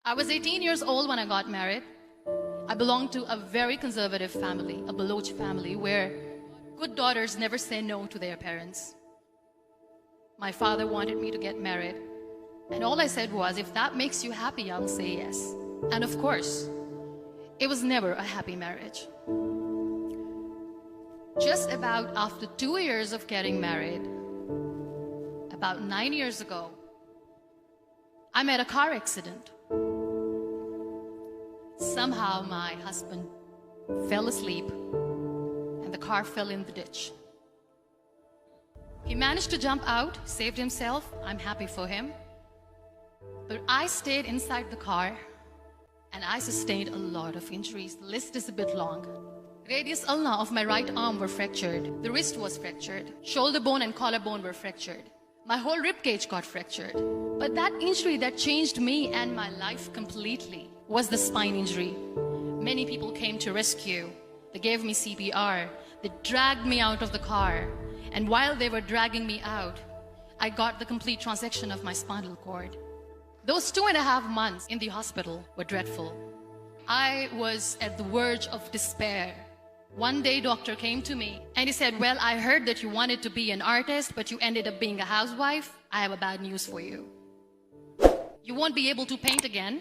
I was 18 years old when I got married. I belonged to a very conservative family, a Baloch family, where good daughters never say no to their parents. My father wanted me to get married, and all I said was, if that makes you happy, I'll say yes. And of course, it was never a happy marriage. Just about after 2 years of getting married, about 9 years ago, I met a car accident. Somehow my husband fell asleep and the car fell in the ditch. He managed to jump out, saved himself. I'm happy for him. But I stayed inside the car and I sustained a lot of injuries. The list is a bit long. Radius ulna of my right arm were fractured. The wrist was fractured. Shoulder bone and collarbone were fractured. My whole rib cage got fractured. But that injury that changed me and my life completely was the spine injury. Many people came to rescue. They gave me CPR. They dragged me out of the car. And while they were dragging me out, I got the complete transection of my spinal cord. Those 2.5 months in the hospital were dreadful. I was at the verge of despair. One day, doctor came to me and he said, well, I heard that you wanted to be an artist, but you ended up being a housewife. I have a bad news for you. You won't be able to paint again.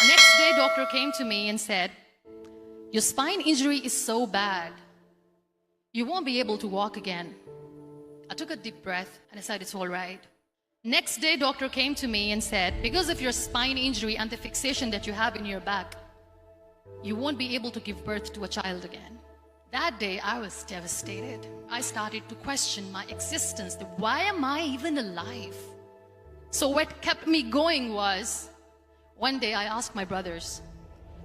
Next day, doctor came to me and said, your spine injury is so bad, you won't be able to walk again. I took a deep breath and I said, it's all right. Next day, doctor came to me and said, because of your spine injury and the fixation that you have in your back, you won't be able to give birth to a child again. That day, I was devastated. I started to question my existence. Why am I even alive? So what kept me going was, one day I asked my brothers,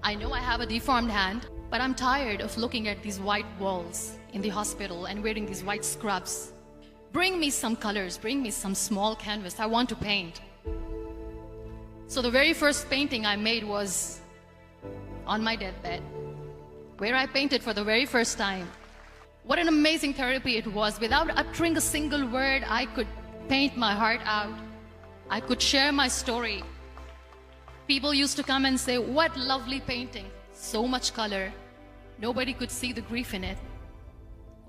I know I have a deformed hand, but I'm tired of looking at these white walls in the hospital and wearing these white scrubs. Bring me some colors, bring me some small canvas. I want to paint. So the very first painting I made was on my deathbed, where I painted for the very first time. What an amazing therapy it was. Without uttering a single word, I could paint my heart out. I could share my story. People used to come and say, what lovely painting, so much color. Nobody could see the grief in it.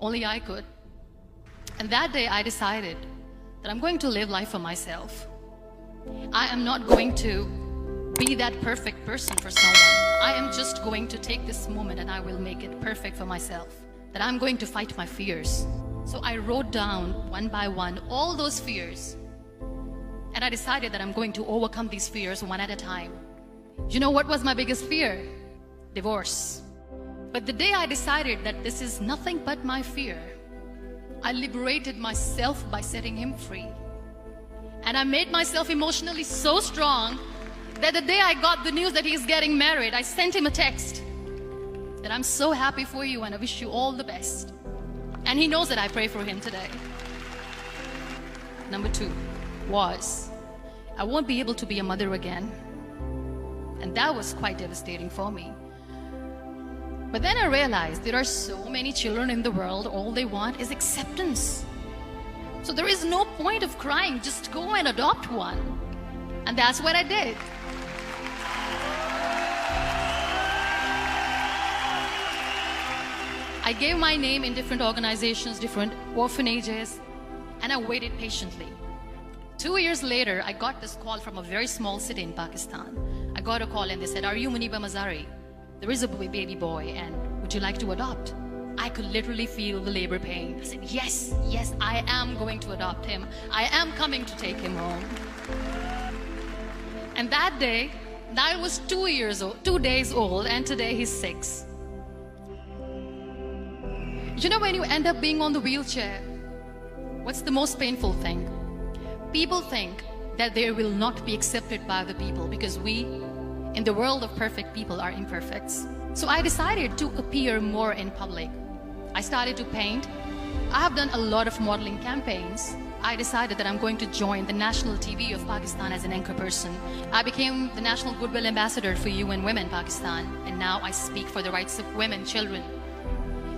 Only I could. And that day I decided that I'm going to live life for myself. I am not going to be that perfect person for someone. I am just going to take this moment and I will make it perfect for myself. That I'm going to fight my fears. So I wrote down one by one all those fears. And I decided that I'm going to overcome these fears one at a time. You know what was my biggest fear? Divorce. But the day I decided that this is nothing but my fear, I liberated myself by setting him free. And I made myself emotionally so strong that the day I got the news that he's getting married, I sent him a text that I'm so happy for you and I wish you all the best. And he knows that I pray for him today. Number 2 was, I won't be able to be a mother again. And that was quite devastating for me. But then I realized there are so many children in the world, all they want is acceptance. So there is no point of crying, just go and adopt one. And that's what I did. I gave my name in different organizations, different orphanages, and I waited patiently. 2 years later, I got this call from a very small city in Pakistan. I got a call and they said, are you Muniba Mazari? There is a baby boy and would you like to adopt? I could literally feel the labor pain. I said, yes, yes, I am going to adopt him. I am coming to take him home. And that day, I was 2 days old, and today he's 6. You know, when you end up being on the wheelchair, what's the most painful thing? People think that they will not be accepted by the people because we, in the world of perfect people, are imperfects. So I decided to appear more in public. I started to paint. I have done a lot of modeling campaigns. I decided that I'm going to join the national TV of Pakistan as an anchor person. I became the National Goodwill Ambassador for UN Women Pakistan, and now I speak for the rights of women, children.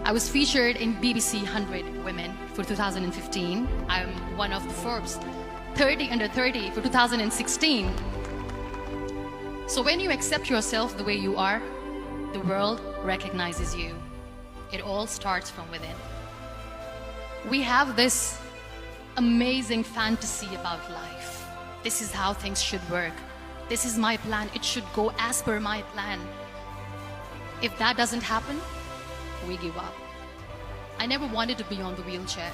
I was featured in BBC 100 Women for 2015. I'm one of the Forbes 30 under 30 for 2016. So when you accept yourself the way you are, the world recognizes you. It all starts from within. We have this amazing fantasy about life. This is how things should work. This is my plan. It should go as per my plan. If that doesn't happen, we give up. I never wanted to be on the wheelchair.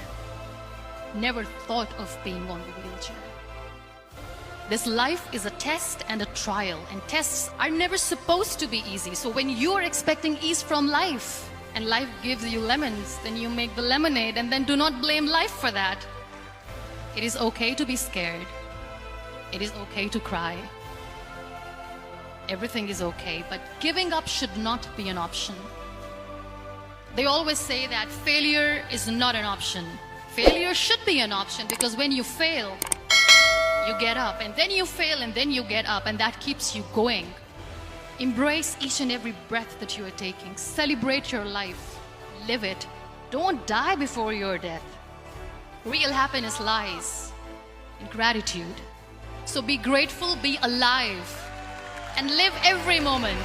Never thought of being on the wheelchair. This life is a test and a trial, and tests are never supposed to be easy. So when you're expecting ease from life, and life gives you lemons, then you make the lemonade, and then do not blame life for that. It is okay to be scared. It is okay to cry. Everything is okay, but giving up should not be an option. They always say that failure is not an option. Failure should be an option, because when you fail, you get up, and then you fail, and then you get up, and that keeps you going. Embrace each and every breath that you are taking. Celebrate your life. Live it. Don't die before your death. Real happiness lies in gratitude. So be grateful, be alive, and live every moment.